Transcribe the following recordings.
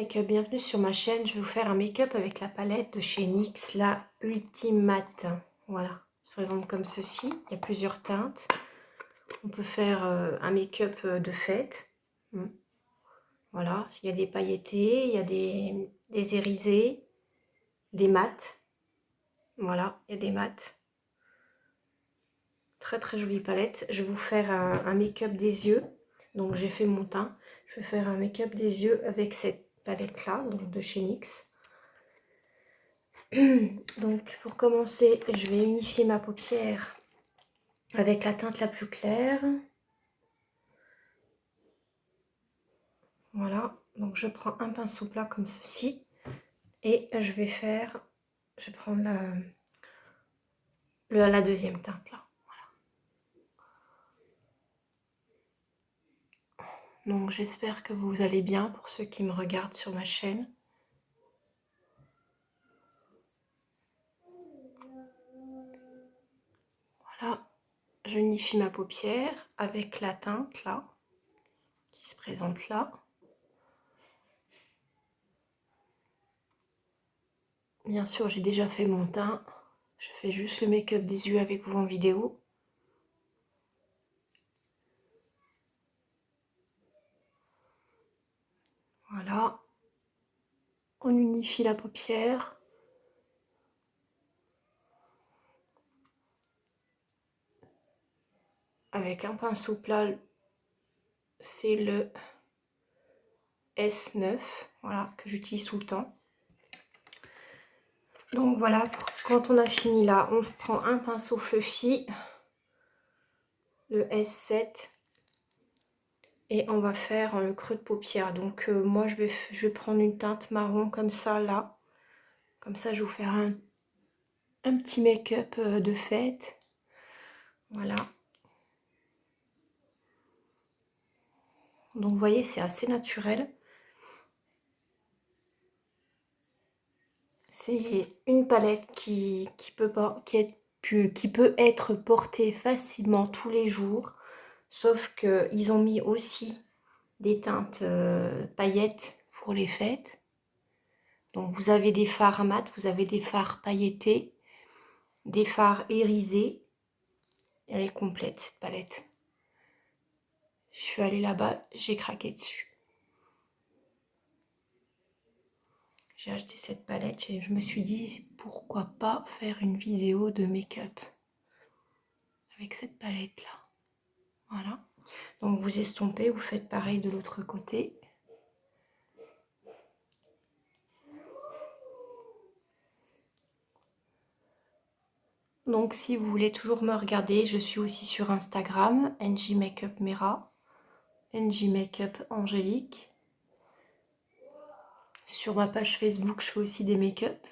make-up, bienvenue sur ma chaîne. Je vais vous faire un make-up avec la palette de chez NYX, la Ultimate. Voilà, je présente comme ceci. Il y a plusieurs teintes. On peut faire un make-up de fête. Voilà, il y a des pailletés, il y a des irisés, des mats. Voilà, il y a des mats. Très très jolie palette. Je vais vous faire un make-up des yeux. Donc j'ai fait mon teint. Je vais faire un make-up des yeux avec cette palette là, donc de chez NYX. Donc pour commencer, je vais unifier ma paupière avec la teinte la plus claire. Voilà, donc je prends un pinceau plat comme ceci et je vais prendre la deuxième teinte là. Voilà. Donc j'espère que vous allez bien pour ceux qui me regardent sur ma chaîne. Voilà, j'unifie ma paupière avec la teinte là, qui se présente là. Bien sûr, j'ai déjà fait mon teint. Je fais juste le make-up des yeux avec vous en vidéo. Voilà. On unifie la paupière. Avec un pinceau plat, c'est le S9, voilà, que j'utilise tout le temps. Donc voilà, quand on a fini là, on prend un pinceau fluffy, le S7, et on va faire le creux de paupière. Donc moi je vais prendre une teinte marron comme ça là, comme ça je vais vous faire un petit make-up de fête. Voilà. Donc vous voyez, c'est assez naturel. C'est une palette qui peut être portée facilement tous les jours, sauf qu'ils ont mis aussi des teintes paillettes pour les fêtes. Donc vous avez des fards mat, vous avez des fards pailletés, des fards irisés. Elle est complète cette palette. Je suis allée là-bas, j'ai craqué dessus. J'ai acheté cette palette et je me suis dit pourquoi pas faire une vidéo de make-up avec cette palette là. Voilà. Donc vous estompez, vous faites pareil de l'autre côté. Donc si vous voulez toujours me regarder, je suis aussi sur Instagram, NJ Makeup Mera, NJ Makeup Angélique. Sur ma page Facebook, je fais aussi des make-up.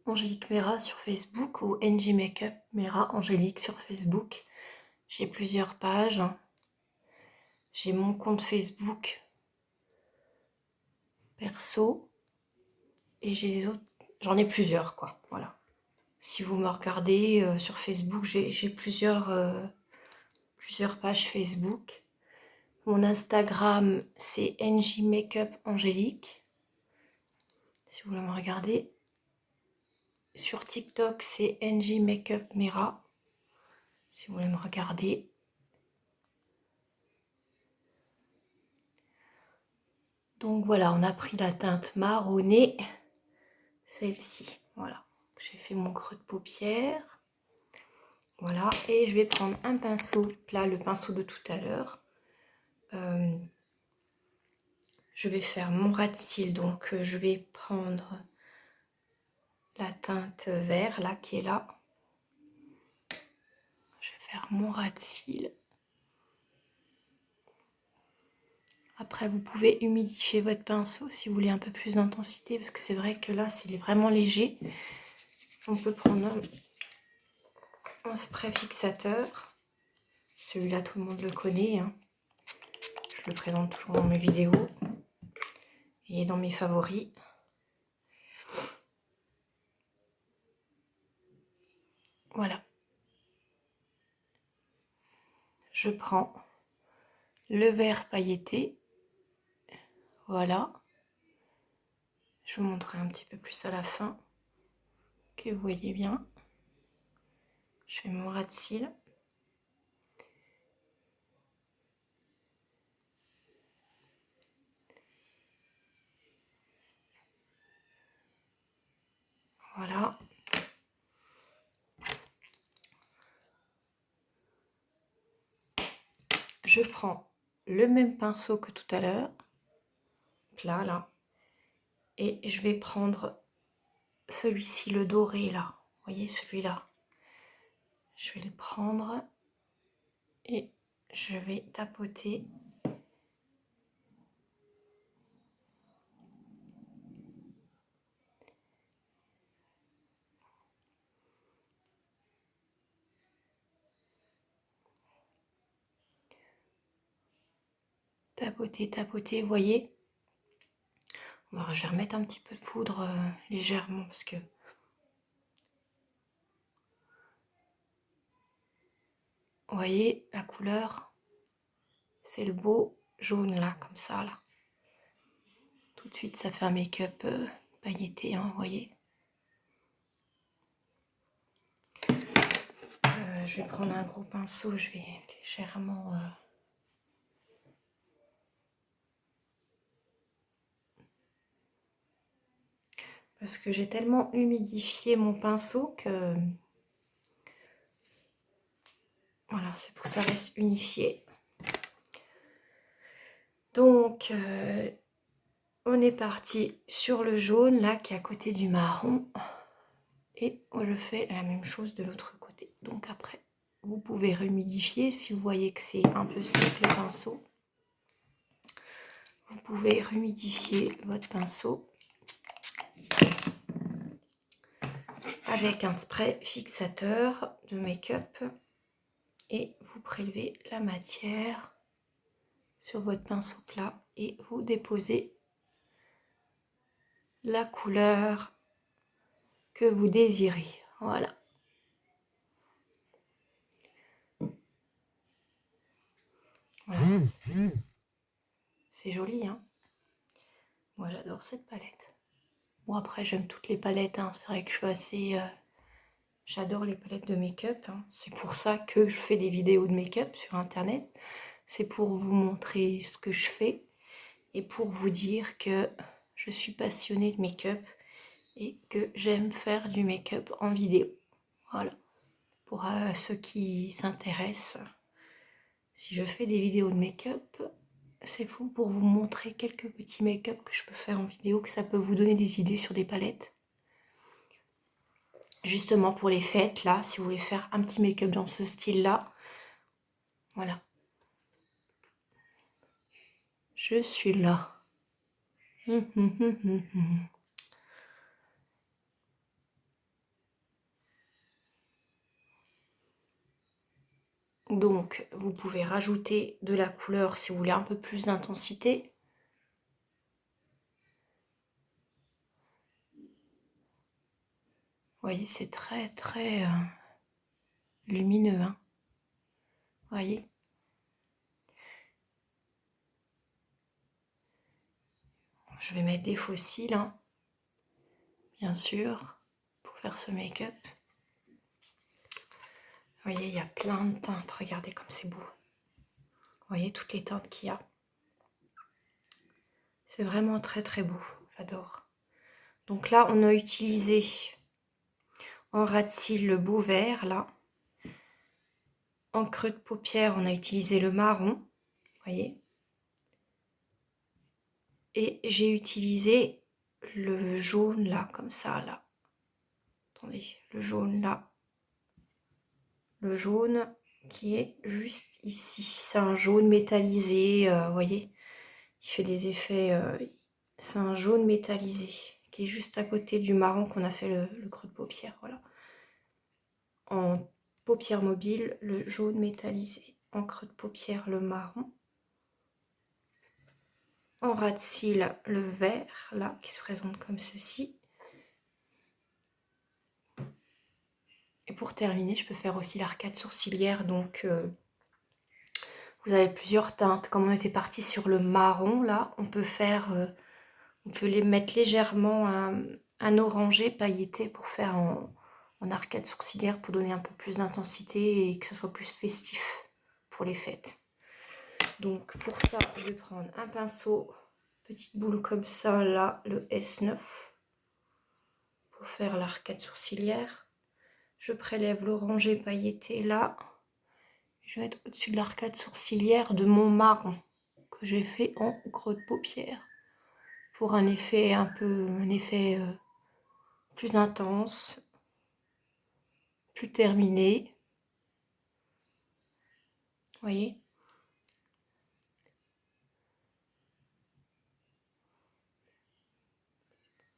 Angélique Mera sur Facebook ou NJ Makeup Mera Angélique sur Facebook. J'ai plusieurs pages. J'ai mon compte Facebook perso et j'ai les autres. J'en ai plusieurs quoi. Voilà. Si vous me regardez sur Facebook, j'ai plusieurs pages Facebook. Mon Instagram, c'est NJ Makeup Angélique. Si vous voulez me regarder. Sur TikTok, c'est NJ Makeup Mera. Si vous voulez me regarder. Donc voilà, on a pris la teinte marronnée. Celle-ci, voilà. J'ai fait mon creux de paupière. Voilà, et je vais prendre un pinceau plat, le pinceau de tout à l'heure. Je vais faire mon ras de cils, donc je vais prendre la teinte vert, là, qui est là. Je vais faire mon ras de cils. Après, vous pouvez humidifier votre pinceau si vous voulez un peu plus d'intensité, parce que c'est vrai que là, c'est vraiment léger. On peut prendre un spray fixateur. Celui-là, tout le monde le connaît, hein. Je le présente toujours dans mes vidéos. Il est dans mes favoris. Voilà. Je prends le vert pailleté. Voilà. Je vous montrerai un petit peu plus à la fin, que vous voyez bien. Je fais mon ras de cils. Voilà. Je prends le même pinceau que tout à l'heure, plat là, et je vais prendre celui-ci, le doré là. Vous voyez celui-là. Je vais le prendre et je vais tapoter. Tapoter, tapoter, vous voyez. Alors, je vais remettre un petit peu de poudre légèrement parce que vous voyez la couleur, c'est le beau jaune là, comme ça là. Tout de suite, ça fait un make-up pailleté, hein, vous voyez. Je vais prendre un gros pinceau, je vais légèrement... parce que j'ai tellement humidifié mon pinceau que... Voilà, c'est pour que ça reste unifié. Donc, on est parti sur le jaune, là, qui est à côté du marron. Et je fais la même chose de l'autre côté. Donc après, vous pouvez rehumidifier. Si vous voyez que c'est un peu sec le pinceau, vous pouvez rehumidifier votre pinceau avec un spray fixateur de make-up. Et vous prélevez la matière sur votre pinceau plat et vous déposez la couleur que vous désirez. Voilà. Voilà. C'est joli, hein. Moi, j'adore cette palette. Bon, après, j'aime toutes les palettes, hein. C'est vrai que je suis assez... j'adore les palettes de make-up, hein. C'est pour ça que je fais des vidéos de make-up sur Internet. C'est pour vous montrer ce que je fais et pour vous dire que je suis passionnée de make-up et que j'aime faire du make-up en vidéo. Voilà. Pour ceux qui s'intéressent, si je fais des vidéos de make-up, c'est fou pour vous montrer quelques petits make-up que je peux faire en vidéo, que ça peut vous donner des idées sur des palettes. Justement pour les fêtes, là, si vous voulez faire un petit make-up dans ce style-là, voilà. Je suis là. Donc, vous pouvez rajouter de la couleur si vous voulez un peu plus d'intensité. Vous voyez, c'est très très lumineux, hein. Vous voyez. Je vais mettre des faux cils, hein, bien sûr, pour faire ce make-up. Vous voyez, il y a plein de teintes. Regardez comme c'est beau. Vous voyez toutes les teintes qu'il y a. C'est vraiment très très beau. J'adore. Donc là, on a utilisé en ras de cils le beau vert, là. En creux de paupière, on a utilisé le marron. Vous voyez. Et j'ai utilisé le jaune, là, comme ça, là. Attendez, le jaune, là. Le jaune qui est juste ici. C'est un jaune métallisé, vous voyez. Il fait des effets... c'est un jaune métallisé qui est juste à côté du marron qu'on a fait le creux de paupière, voilà. En paupière mobile, le jaune métallisé. En creux de paupière, le marron. En ras de cils, le vert, là, qui se présente comme ceci. Et pour terminer, je peux faire aussi l'arcade sourcilière, donc Vous avez plusieurs teintes. Comme on était parti sur le marron, là, on peut les mettre légèrement un orangé pailleté pour faire en arcade sourcilière pour donner un peu plus d'intensité et que ce soit plus festif pour les fêtes. Donc pour ça, je vais prendre un pinceau, petite boule comme ça, là, le S9, pour faire l'arcade sourcilière. Je prélève l'orangé pailleté là. Je vais mettre au-dessus de l'arcade sourcilière de mon marron que j'ai fait en creux de paupière pour un effet plus intense, plus terminé. Vous voyez?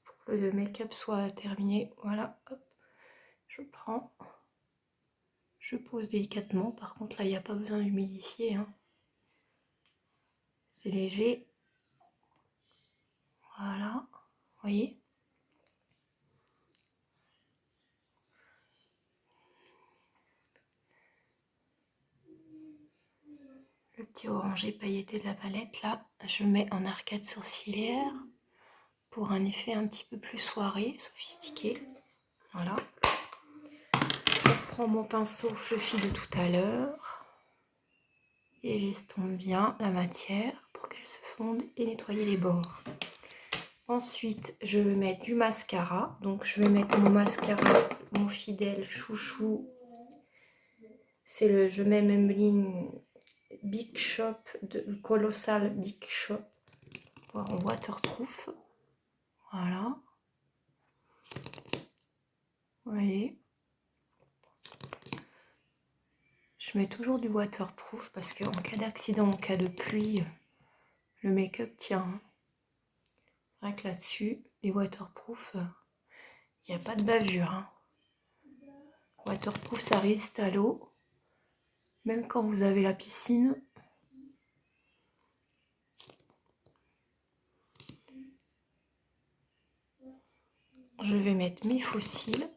Pour que le make-up soit terminé. Voilà, hop, je prends. Je pose délicatement. Par contre, là, il n'y a pas besoin d'humidifier, hein. C'est léger. Voilà, vous voyez? Le petit orangé pailleté de la palette, là, je mets en arcade sourcilière pour un effet un petit peu plus soirée, sophistiqué. Voilà. Je reprends mon pinceau fluffy de tout à l'heure et j'estompe bien la matière pour qu'elle se fonde et nettoyer les bords. Ensuite, je vais mettre du mascara. Donc, je vais mettre mon mascara, mon fidèle chouchou. C'est le Je mets Maybelline Big Shop, de Colossal Big Shop, en waterproof. Voilà. Vous voyez. Je mets toujours du waterproof parce qu'en cas d'accident, en cas de pluie, le make-up tient. C'est vrai que là-dessus, les waterproof, il n'y a pas de bavure, hein. Waterproof, ça résiste à l'eau. Même quand vous avez la piscine. Je vais mettre mes faux cils.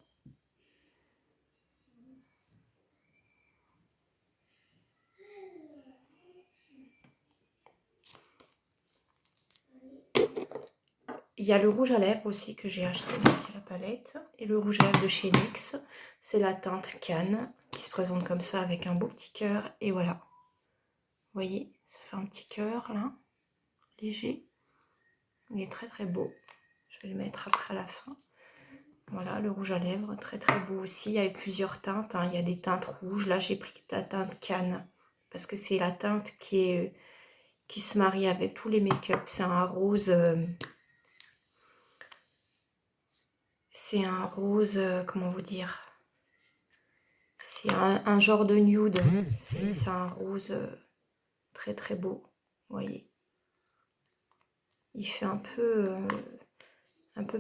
Il y a le rouge à lèvres aussi que j'ai acheté dans la palette. Et le rouge à lèvres de chez NYX. C'est la teinte Cannes qui se présente comme ça avec un beau petit cœur. Et voilà. Vous voyez, ça fait un petit cœur là, léger. Il est très très beau. Je vais le mettre après à la fin. Voilà, le rouge à lèvres, très très beau aussi. Il y a plusieurs teintes, hein. Il y a des teintes rouges. Là, j'ai pris la teinte Cannes parce que c'est la teinte qui se marie avec tous les make-up. C'est un rose... comment vous dire? C'est un genre de nude. C'est un rose très très beau. Vous voyez. Il fait un peu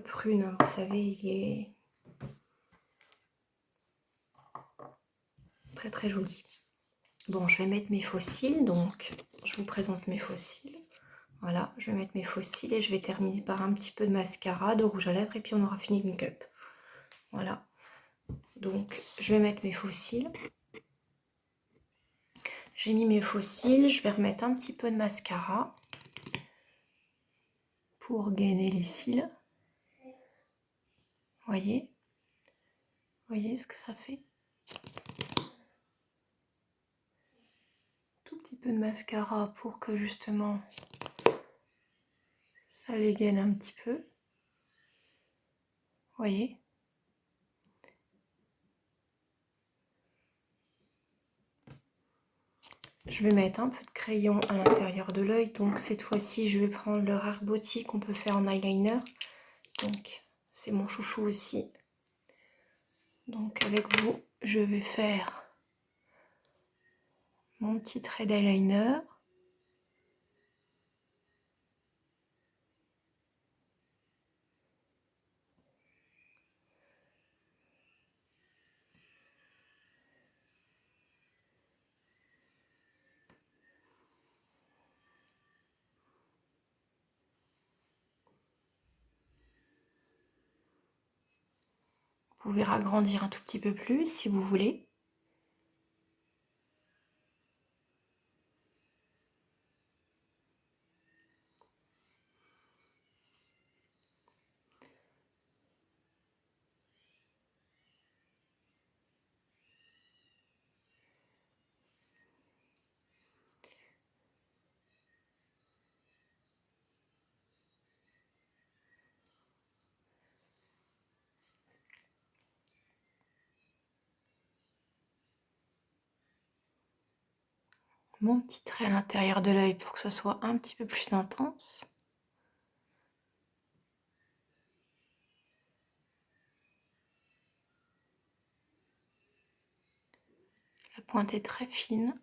prune. Vous savez, il est très très joli. Bon, je vais mettre mes faux cils. Donc, je vous présente mes faux cils. Voilà, je vais mettre mes faux cils et je vais terminer par un petit peu de mascara, de rouge à lèvres et puis on aura fini le make-up. Voilà. Donc, je vais mettre mes faux cils. J'ai mis mes faux cils. Je vais remettre un petit peu de mascara pour gainer les cils. Voyez ce que ça fait? Tout petit peu de mascara pour que justement ça les gaine un petit peu. Voyez? Je vais mettre un peu de crayon à l'intérieur de l'œil. Donc cette fois-ci, je vais prendre le Rare Beauty qu'on peut faire en eyeliner. Donc c'est mon chouchou aussi. Donc avec vous, je vais faire mon petit trait d'eyeliner. Vous pouvez agrandir un tout petit peu plus si vous voulez. mon petit trait à l'intérieur de l'œil pour que ce soit un petit peu plus intense. La pointe est très fine.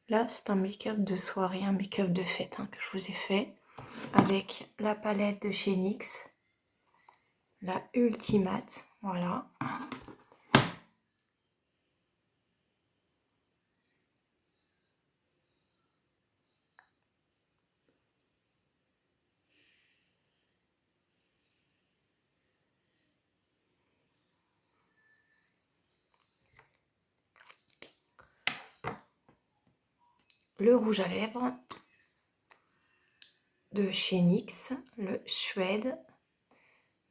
Là, c'est un make-up de soirée, un make-up de fête que je vous ai fait avec la palette de chez NYX, la Ultimate, voilà. Le rouge à lèvres de chez NYX, le Shred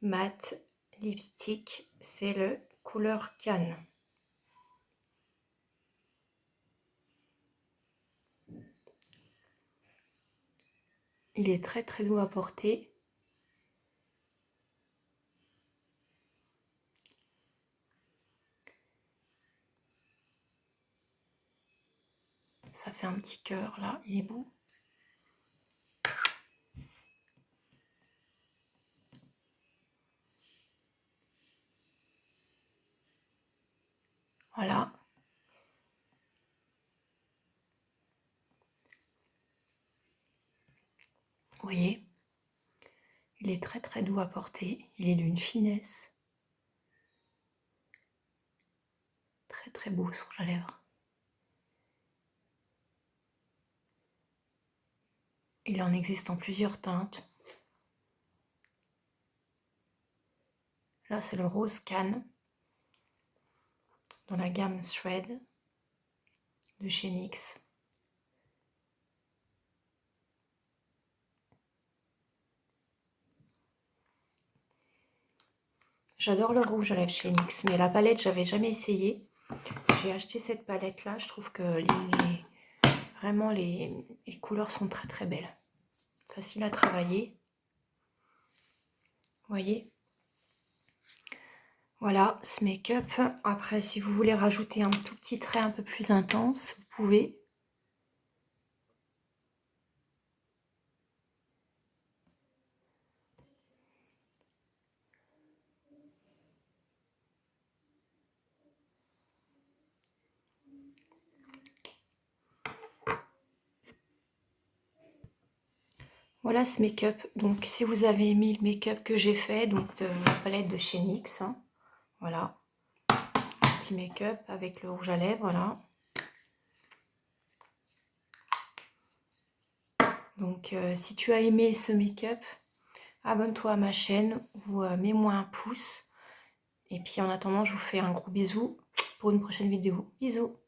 Matte Lipstick, c'est le couleur Canne. Il est très très doux à porter. Ça fait un petit cœur là, il est beau. Voilà. Vous voyez, il est très très doux à porter. Il est d'une finesse. Très très beau ce rouge à lèvres. Il en existe en plusieurs teintes. Là, c'est le rose Canne dans la gamme Shred de chez NYX. J'adore le rouge à lèvres chez NYX, mais la palette, j'avais jamais essayé. J'ai acheté cette palette-là. Je trouve que vraiment les couleurs sont très très belles. Facile à travailler. Vous voyez? Voilà, ce make-up. Après, si vous voulez rajouter un tout petit trait un peu plus intense, vous pouvez. Voilà ce make-up. Donc, si vous avez aimé le make-up que j'ai fait, donc de la palette de chez NYX, voilà. Petit make-up avec le rouge à lèvres, voilà. Donc, si tu as aimé ce make-up, abonne-toi à ma chaîne ou mets-moi un pouce. Et puis, en attendant, je vous fais un gros bisou pour une prochaine vidéo. Bisous!